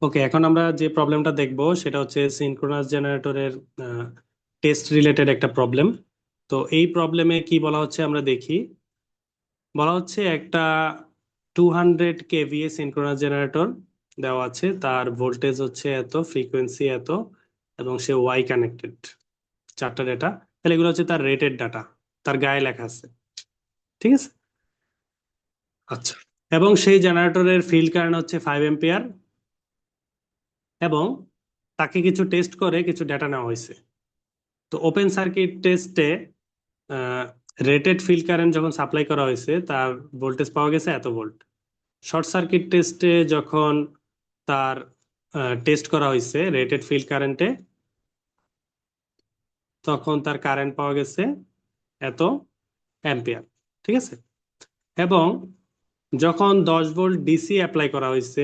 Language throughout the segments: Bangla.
ওকে, এখন আমরা যে প্রবলেমটা দেখব সেটা হচ্ছে সিনক্রোনাস জেনারেটরের টেস্ট রিলেটেড একটা প্রবলেম। তো এই প্রবলেমে কি বলা হচ্ছে আমরা দেখি। বলা হচ্ছে একটা 200 kVA সিনক্রোনাস জেনারেটর দেওয়া আছে, তার ভোল্টেজ হচ্ছে এত, ফ্রিকোয়েন্সি এত, এবং সে ওয়াই কানেক্টেড। চারটা ডেটা, তাহলে এগুলো হচ্ছে তার রেটেড ডাটা, তার গায়ে লেখা আছে। ঠিক আছে। আচ্ছা, এবং সেই জেনারেটরের ফিল্ড কারেন্ট হচ্ছে 5 এম্পিয়ার, এবং তাকে কিছু টেস্ট করে কিছু ডেটা নেওয়া হয়েছে। তো ওপেন সার্কিট টেস্টে রেটেড ফিল্ড কারেন্ট যখন সাপ্লাই করা হয়েছে তার ভোল্টেজ পাওয়া গেছে এত ভোল্ট। শর্ট সার্কিট টেস্টে যখন তার টেস্ট করা হয়েছে রেটেড ফিল্ড কারেন্টে, তখন তার কারেন্ট পাওয়া গেছে এত অ্যাম্পিয়ার। ঠিক আছে। এবং যখন 10 ভোল্ট ডিসি অ্যাপ্লাই করা হয়েছে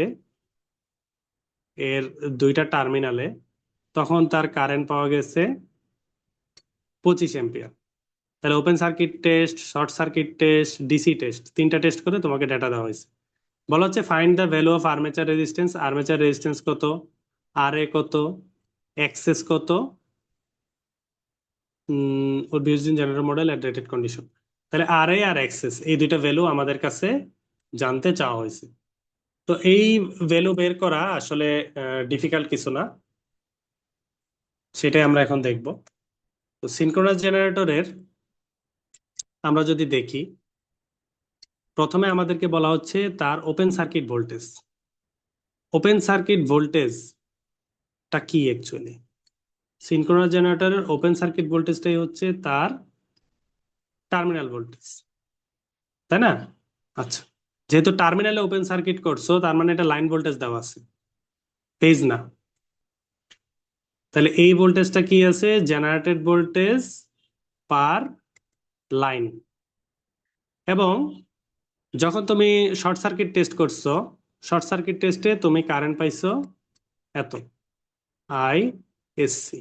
এর দুইটা টার্মিনালে, তখন তার কারেন্ট পাওয়া গেছে 25 এম্পিয়ার। তাহলে open circuit test, short circuit test, DC test, তিনটা টেস্ট করে তোমাকে ডেটা দেওয়া হয়েছে। বলা হচ্ছে find the value of armature resistance. Armature resistance কত, আর এ কত, এক্সএস কত, or be used in general model at rated condition. তাহলে আর এ আর এক্সএস এই দুইটা ভ্যালু আমাদের কাছে জানতে চাওয়া হয়েছে। তো এই ভ্যালু বের করা আসলে ডিফিকাল্ট কিছু না, সেটাই আমরা এখন দেখব। তো সিনক্রোনাস জেনারেটরের আমরা যদি দেখি, প্রথমে আমাদেরকে বলা হচ্ছে তার open circuit voltage. Open circuit ভোল্টেজটা কি অ্যাকচুয়ালি? সিনক্রোনাস জেনারেটরের ওপেন সার্কিট ভোল্টেজটাই হচ্ছে তার টার্মিনাল ভোল্টেজ, তাই না? আচ্ছা, যেহেতু টার্মিনালে ওপেন সার্কিট করছো তার মানে এটা লাইন ভোল্টেজ দেওয়া আছে, ফেজ না। তাহলে এই ভোল্টেজটা কি আছে? জেনারেটেড ভোল্টেজ পার লাইন। এবং যখন তুমি শর্ট সার্কিট টেস্ট করছো, শর্ট সার্কিট টেস্টে তুমি কারেন্ট পাইছো এত, আই এস সি।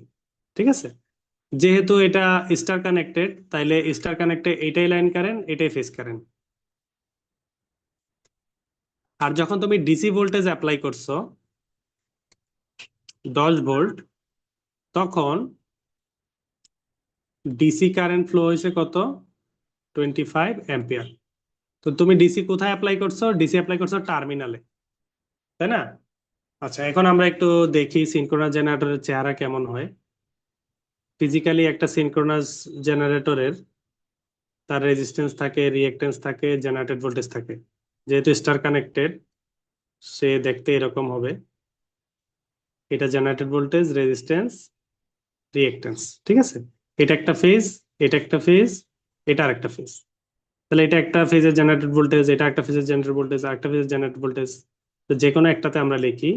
ঠিক আছে। যেহেতু এটা স্টার কানেক্টেড, তাইলে স্টার কানেক্টে এটাই লাইন কারেন্ট, এটাই ফেজ কারেন্ট। আর যখন তুমি ডিসি ভোল্টেজ অ্যাপ্লাই করছো 10 ভোল্ট, তখন ডিসি কারেন্ট ফ্লো হয়েছে কত? 25 এম্পিয়ার। তো তুমি ডিসি কোথায় অ্যাপ্লাই করছো? ডিসি অ্যাপ্লাই করছো টার্মিনালে, তাই না? আচ্ছা, এখন আমরা একটু দেখি সিনক্রোনাস জেনারেটরের চেহারা কেমন হয়। ফিজিক্যালি একটা সিনক্রোনাস জেনারেটরের তার রেজিস্ট্যান্স থাকে, রিঅ্যাকট্যান্স থাকে, জেনারেটেড ভোল্টেজ থাকে। যেহেতু স্টার কানেক্টেড, সে দেখতে এরকম হবে। এটা জেনারেটেড ভোল্টেজ, রেজিস্ট্যান্স, রিঅ্যাকট্যান্স। ঠিক আছে। এটা একটা ফেজ, এটা একটা ফেজ, এটা আরেকটা ফেজ। তাহলে এটা একটা ফেজের জেনারেটেড ভোল্টেজ, এটা একটা ফেজের জেনারেটেড ভোল্টেজ, আর একটা ফেজের জেনারেটেড ভোল্টেজ। তো যে কোনো একটাতে আমরা লিখি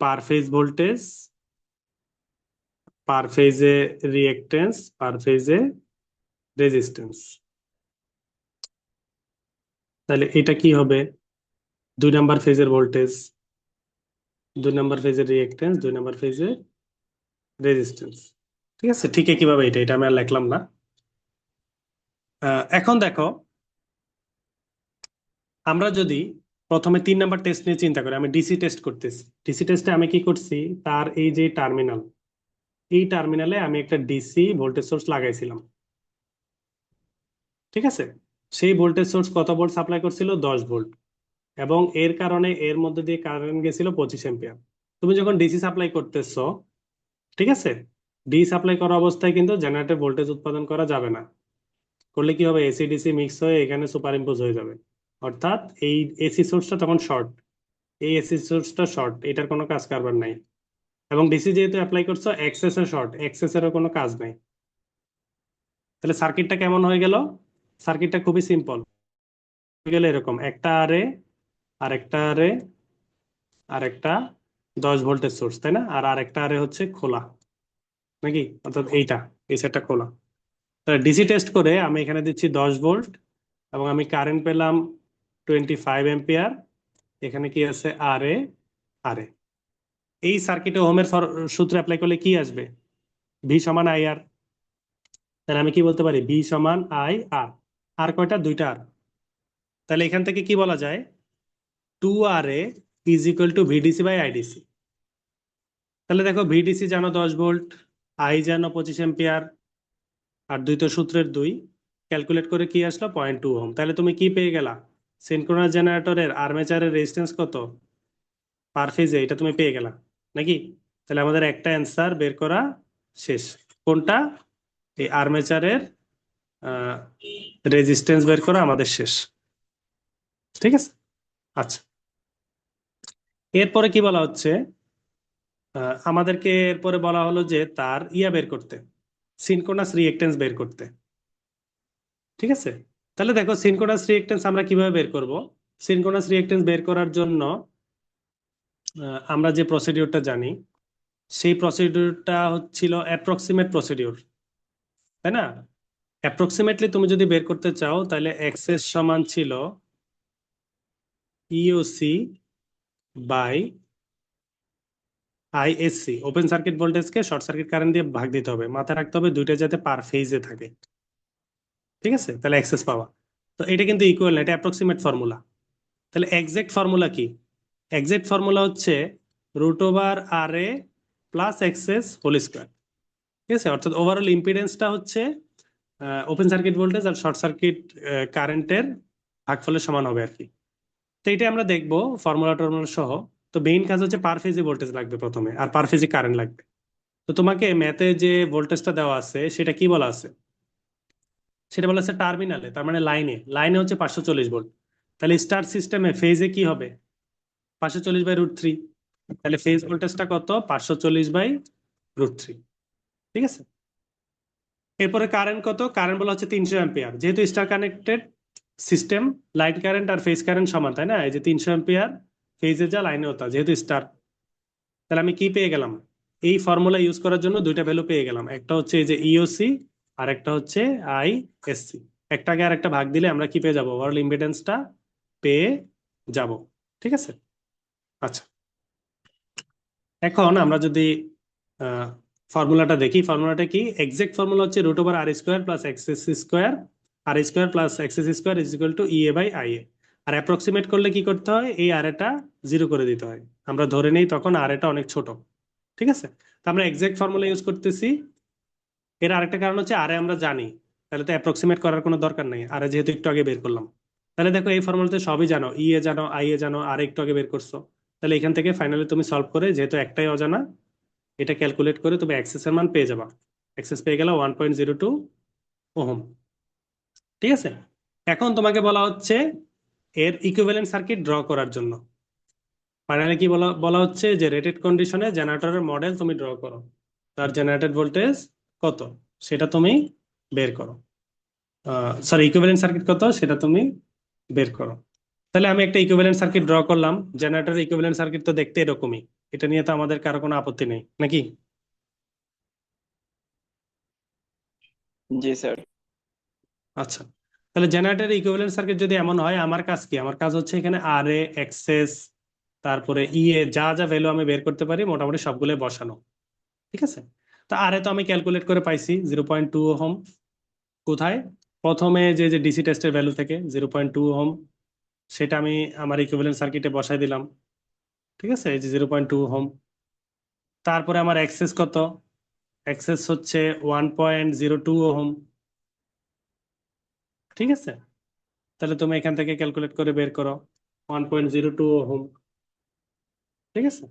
পার ফেজ ভোল্টেজ, পার ফেজে রিঅ্যাকট্যান্স, পার ফেজে রেজিস্ট্যান্স। তাহলে এটা কি হবে? 2 নাম্বার ফেজের ভোল্টেজ, 2 নাম্বার ফেজের রিঅ্যাকট্যান্স, 2 নাম্বার ফেজের রেজিস্ট্যান্স। ঠিক আছে। ঠিক কিভাবে এটা এটা আমি আর লিখলাম না। এখন দেখো, আমরা যদি প্রথমে 3 নাম্বার টেস্ট নিয়ে চিন্তা করি, আমি ডিসি টেস্ট করতেছি। ডিসি টেস্টে আমি কি করছি? তার এই যে টার্মিনাল, এই টার্মিনালে আমি একটা ডিসি ভোল্টেজ সোর্স লাগাইছিলাম। ঠিক আছে। সেই ভোল্টেজ সোর্স কত ভোল্ট সাপ্লাই করছিল? 10 ভোল্ট। এবং এর কারণে এর মধ্যে দিয়ে কারেন্ট গেছিল 25 এম্পিয়ার। তুমি যখন ডিসি সাপ্লাই করতেছো, ঠিক আছে, ডিসি সাপ্লাই করা অবস্থায় কিন্তু জেনারেটর ভোল্টেজ উৎপাদন করা যাবে না। করলে কি হবে? এসি ডিসি মিক্স হয়ে এখানে সুপার ইম্পোজ হয়ে যাবে। অর্থাৎ এই এসি সোর্সটা তখন শর্ট, এই এসি সোর্সটা শর্ট, এটার কোনো কাজ কারবার নাই। এবং ডিসি যেহেতু অ্যাপ্লাই করছো, এক্সএস এর শর্ট, এক্সএস এরও কোনো কাজ নাই। তাহলে সার্কিটটা কেমন হয়ে গেল? সার্কিটটা খুবই সিম্পল হয়ে গেল এরকম: একটা আরে, আর একটা আরে, আর একটা 10 ভোল্টের সোর্স, তাই না? আর আরেকটা আরে হচ্ছে খোলা, নাকি? অর্থাৎ এইটা, এই সেটটা খোলা। তাহলে ডিসি টেস্ট করে আমি এখানে দিচ্ছি 10 ভোল্ট, এবং আমি কারেন্ট পেলাম 25 এম্পিয়ার। এখানে কি আছে? আরে, আরে। এই সার্কিটে ওহমের সূত্র অ্যাপ্লাই করলে কি আসবে? ভি সমান আই আর। তাহলে আমি কি বলতে পারি? ভি সমান আই আর। আর কয়টা? দুইটা আর। তাহলে এখান থেকে কি বলা যায়? 2 R A is equal to VDC by IDC. তাহলে দেখো ভিডিসি জানো 10 ভোল্ট, আই জানো 25 এম্পিয়ার, আর দুই তো সূত্রের দুই, ক্যালকুলেট করে কি আসলো 0.2 ওহম। তাহলে তুমি কি পেয়ে গেলা, সিনক্রোনাস জেনারেটরের আর্মেচারের রেজিস্ট্যান্স কত পার ফেজে, এটা তুমি পেয়ে গেলা নাকি? তাহলে আমাদের একটা অ্যান্সার বের করা শেষ। কোনটা? এই আর্মেচারের রেজিস্ট্যান্স বের করা আমাদের শেষ। ঠিক আছে। আচ্ছা, এরপরে কি বলা হচ্ছে, আমাদেরকে এরপরে বলা হলো যে তার ইয়া বের করতে, সিনক্রোনাস রিঅ্যাকট্যান্স বের করতে। ঠিক আছে। তাহলে দেখো সিনক্রোনাস রিঅ্যাকট্যান্স আমরা কিভাবে বের করব। সিনক্রোনাস রিঅ্যাকট্যান্স বের করার জন্য আমরা যে প্রসিডিউরটা জানি, সেই প্রসিডিউরটা হচ্ছিল অ্যাপ্রক্সিমেট প্রসিডিউর, তাই না? অ্যাপ্রক্সিমেটলি তুমি যদি বের করতে চাও তাহলে এক্সএস সমান ছিল EOC by ISC, open circuit ভোল্টেজকে শর্ট সার্কিট কারেন্ট দিয়ে ভাগ দিতে হবে। মাথায় রাখতে হবে দুইটা যাতে পার ফেজে থাকে। ঠিক আছে, তাহলে এক্সএস পাওয়া। তো এটা কিন্তু ইকুয়াল না, এটা অ্যাপ্রক্সিমেট ফর্মুলা। তাহলে এক্সাক্ট ফর্মুলা কি? এক্সাক্ট ফর্মুলা হচ্ছে √আর এ প্লাস এক্সএস হোল স্কোয়ার। ঠিক আছে, অর্থাৎ ওভারঅল ইম্পিডেন্সটা হচ্ছে ওপেন সার্কিট ভোল্টেজ আর শর্ট সার্কিট কারেন্টের ভাগফলের সমান হবে আর কি। তো এটা আমরা দেখবো ফর্মুলা টর্মুলা সহ। তো মেইন কাজ হচ্ছে পার ফেজে ভোল্টেজ লাগবে প্রথমে, আর পার ফেজে কারেন্ট লাগবে। তো তোমাকে ম্যাথে যে ভোল্টেজটা দেওয়া আছে সেটা কি বলা আছে, সেটা বলা আছে টার্মিনালে, তার মানে লাইনে, লাইনে হচ্ছে 540 ভোল্ট। তাহলে স্টার সিস্টেমে ফেজে কি হবে, 540/√3। তাহলে ফেজ ভোল্টেজটা কত, 540/√3। ঠিক আছে। এরপরে কারেন্ট কত, কারেন্ট বলা হচ্ছে 300 অ্যাম্পিয়ার। যেহেতু star connected system, line current আর ফেজ কারেন্ট সমান, তাই না? এই যে 300 অ্যাম্পিয়ার ফেজে যা লাইনেও তা, যেহেতু স্টার। তাহলে আমি কি পেয়ে গেলাম, এই ফর্মুলা ইউজ করার জন্য দুইটা ভ্যালু পেয়ে গেলাম। একটা হচ্ছে এই যে ইওসি, আর একটা হচ্ছে আইএসসি। একটাকে আর একটা ভাগ দিলে আমরা কি পেয়ে যাবো, ওভারঅল ইম্পিডেন্সটা পেয়ে যাব। ঠিক আছে। আচ্ছা, এখন আমরা যদি ফর্মুলাটা দেখি, ফর্মুলাটা কি, এক্সাক্ট ফর্মুলা হচ্ছে √আর² plus XS square, R square plus XS square is equal to EA by IA. আর অ্যাপ্রক্সিমেট করলে কি করতে হয়, এই আর এটা 0 করে দিতে হয়। আমরা ধরে নেই তখন আর এটা অনেক ছোট। ঠিক আছে। তো আমরা এক্সাক্ট ফর্মুলা ইউজ করতেছি। এর আরেকটা কারণ হচ্ছে আরে আমরা জানি, তাহলে তো অ্যাপ্রক্সিমেট করার কোনো দরকার নেই, আরে যেহেতু একটু আগে বের করলাম। তাহলে দেখো এই ফর্মুলাতে সবই জানো, ইএ জানো, আইএ জানো, আর একটু আগে বের করছো। তাহলে এখান থেকে ফাইনালি তুমি সলভ করে, যেহেতু একটাই অজানা, এটা ক্যালকুলেট করে তুমি এক্সএস এর মান পেয়ে যাবা। এক্সএস পেয়ে গেলে 1.02 ওহম। ঠিক আছে। এখন তোমাকে বলা হচ্ছে এর ইকুইভ্যালেন্ট সার্কিট ড্র করার জন্য। ফাইনালি কি বলা বলা হচ্ছে যে রেটেড কন্ডিশনে জেনারেটরের মডেল তুমি ড্র করো, তার জেনারেটেড ভোল্টেজ কত সেটা তুমি বের করো, সরি ইকুইভ্যালেন্ট সার্কিট কত সেটা তুমি বের করো। তাহলে আমি একটা ইকুইভ্যালেন্ট সার্কিট ড্র করলাম। জেনারেটরের ইকুইভ্যালেন্ট সার্কিট তো দেখতে এরকমই, এটা নিয়ে তো আমাদের কারো কোনো আপত্তি নেই নাকি? জি স্যার। আচ্ছা, তাহলে জেনারেটরের ইকুইভ্যালেন্ট সার্কিট যদি এমন হয়, আমার কাজ কি, আমার কাজ হচ্ছে এখানে আর এ এক্সএস তারপরে ইএ যা যা ভ্যালু আমি বের করতে পারি মোটামুটি সবগুলো বসানো। ঠিক আছে। তো আর এ তো আমি ক্যালকুলেট করে পাইছি 0.2 ওহম। কোথায়, প্রথমে যে যে ডিসি টেস্টের ভ্যালু থেকে 0.2 ওহম, সেটা আমি আমার ইকুইভ্যালেন্ট সার্কিটে বসাই দিলাম। ঠিক আছে, এই যে 0.2 ওহম। তারপরে আমার এক্সএস কত, এক্সএস হচ্ছে 1.02 ওহম। ঠিক আছে। তাহলে তুমি এখান থেকে ক্যালকুলেট করে বের করো 1.02 ওহম। ঠিক আছে।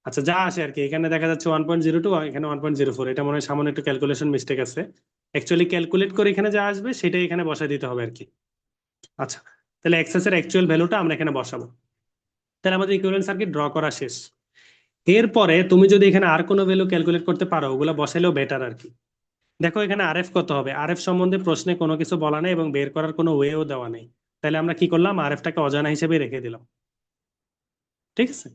আচ্ছা, যা আসে আর কি, এখানে দেখা যাচ্ছে 1.02, এখানে 1.04, এটা মনে হয় সামান্য একটু ক্যালকুলেশন মিস্টেক আছে। অ্যাকচুয়ালি ক্যালকুলেট করে এখানে যা আসবে সেটাই এখানে বসাই দিতে হবে আর কি। আচ্ছা, তাহলে এক্সএস এর অ্যাকচুয়াল ভ্যালুটা আমরা এখানে বসাবো। তাহলে আমাদের ইকুইভ্যালেন্ট সার্কিট ড্র করা শেষ। এরপরে তুমি যদি এখানে আর কোনো ভ্যালু ক্যালকুলেট করতে পারো, ওগুলো বসাইলেও বেটার আর কি। দেখো এখানে আরএফ কত হবে, আরএফ সম্বন্ধে প্রশ্নে কোনো কিছু বলা নেই এবং বের করার কোনো ওয়েও দেওয়া নেই। তাহলে আমরা কি করলাম, আরএফটাকে অজানা হিসেবে রেখে দিলাম। ঠিক আছে।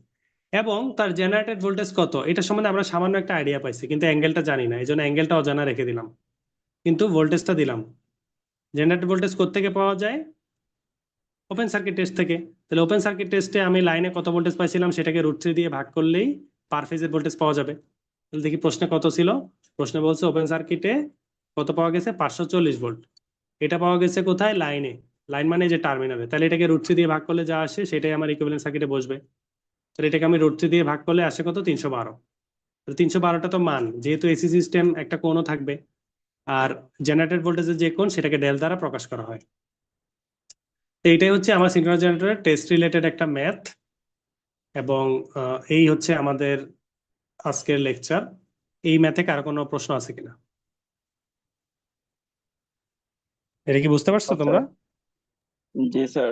এবং তার জেনারেটেড ভোল্টেজ কত এটা সম্বন্ধে আমরা সামান্য একটা আইডিয়া পাইছি, কিন্তু অ্যাঙ্গেলটা জানি না, এই জন্য অ্যাঙ্গেলটা অজানা রেখে দিলাম, কিন্তু ভোল্টেজটা দিলাম। জেনারেটেড ভোল্টেজ কোত্থেকে পাওয়া যায়, ওপেন সার্কিট টেস্ট থেকে। তাহলে ওপেন সার্কিট টেস্টে আমি লাইনে কত ভোল্টেজ পাইছিলাম সেটাকে √3 দিয়ে ভাগ করলেই পার ফেজের ভোল্টেজ পাওয়া যাবে। তাহলে দেখি প্রশ্নে কত ছিল, প্রশ্নে বলছে ওপেন সার্কিটে কত পাওয়া গেছে, 540 ভোল্ট। এটা পাওয়া গেছে কোথায়, লাইনে, লাইন মানে যে টার্মিনালে। তাহলে এটাকে √3 দিয়ে ভাগ করলে যা আসে সেটাই আমার ইকুইভ্যালেন্ট সার্কিটে বসবে। তো এটাকে আমি √3 দিয়ে ভাগ করলে আসে কত, 312। তো 312টা তো মান, যেহেতু এসি সিস্টেম একটা কোণও থাকবে, আর জেনারেটর ভোল্টেজের যে কোণ সেটাকে ডেল দ্বারা প্রকাশ করা হয়। তো এইটাই হচ্ছে আমার সিঙ্ক্রোনাস জেনারেটরের টেস্ট রিলেটেড একটা ম্যাথ। এবং এই হচ্ছে আমাদের আজকের লেকচার। এই ম্যাথে কারো কোনো প্রশ্ন আছে কিনা? এটা কি বুঝতে পারছো আচ্ছা, তোমরা? জি স্যার।